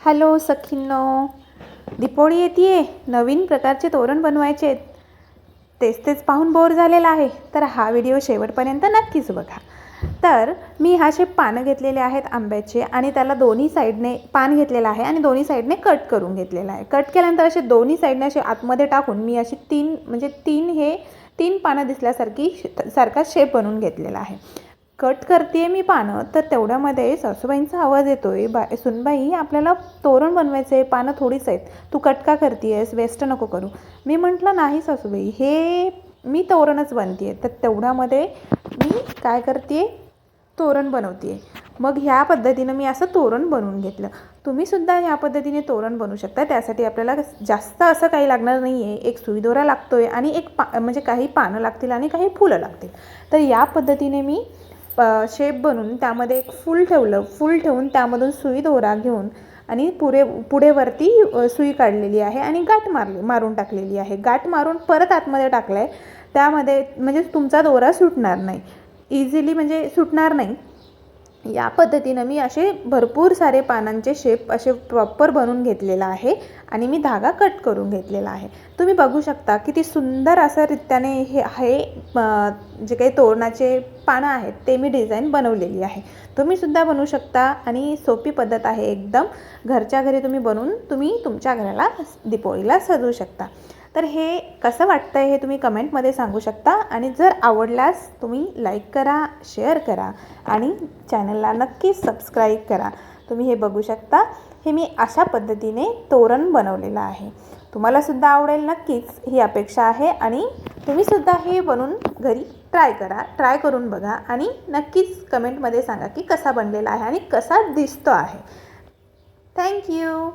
Hello सखींनो, Deepavali येते, नवीन प्रकारचे तोरण बनवायचे आहेत. तेच पाहून बोर झालेला आहे, तर हा व्हिडिओ शेवटपर्यंत नक्कीच बघा. तर मी असे पानं घेतलेले आहेत आंब्याचे आणि त्याला दोन्ही साईडने पान घेतलेलं आहे आणि दोन्ही साईडने कट करून घेतलेलं आहे. कट केल्यानंतर असे दोन्ही साईडने असे आतमध्ये टाकून मी अशी तीन पानं दिसल्यासारखी सारखा शेप बनवून घेतलेला आहे. कट करते मी पानं, तर तेवढ्यामध्ये सासूबाईंचा आवाज येतोय, सुनबाई आपल्याला तोरण बनवायचं आहे, पानं थोडीच आहेत, तू कट का करतेस, वेस्ट नको करू. मी म्हटलं नाही सासूबाई, हे मी तोरणच बनते आहे. तर तेवढ्यामध्ये मी काय करते, तोरण बनवते. मग ह्या पद्धतीनं मी असं तोरण बनवून घेतलं. तुम्हीसुद्धा ह्या पद्धतीने तोरण बनवू शकता. त्यासाठी आपल्याला जास्त असं काही लागणार नाही आहे. एक सुईदोरा लागतो आहे आणि म्हणजे काही पानं लागतील आणि काही फुलं लागतील. तर या पद्धतीने मी शेप बनवून त्यामध्ये एक फूल ठेवलं. फूल ठेवून त्यामधून सुई दोरा घेऊन आणि पुढे वरती सुई काढलेली आहे आणि गाठ मारून टाकलेली आहे. गाठ मारून परत आतमध्ये टाकलं आहे. त्यामध्ये म्हणजे तुमचा दोरा सुटणार नाही, इझिली म्हणजे सुटणार नाही. या पद्धतीनं मी असे भरपूर सारे पानांचे शेप असे प्रॉपर बनवून घेतलेला आहे आणि मी धागा कट करून घेतलेला आहे. तुम्ही बघू शकता किती सुंदर असं रित्याने हे जे काही तोरणाचे पानं आहेत ते मी डिझाईन बनवलेली आहे. तुम्हीसुद्धा बनवू शकता आणि सोपी पद्धत आहे एकदम. घरच्या घरी तुम्ही बनवून तुम्ही तुमच्या घराला दीपावलीला सजवू शकता. तर हे कसं वाटतं हे तुम्ही कमेंटमध्ये सांगू शकता आणि जर आवडल्यास तुम्ही लाईक करा, शेअर करा आणि चॅनलला नक्की सबस्क्राईब करा. तुम्ही हे बघू शकता, हे मी अशा पद्धतीने तोरण बनवलेलं आहे. तुम्हालासुद्धा आवडेल नक्कीच ही अपेक्षा आहे आणि तुम्हीसुद्धा हे बनवून घरी ट्राय करून बघा आणि नक्कीच कमेंटमध्ये सांगा की कसा बनलेला आहे आणि कसा दिसतो आहे. थँक्यू.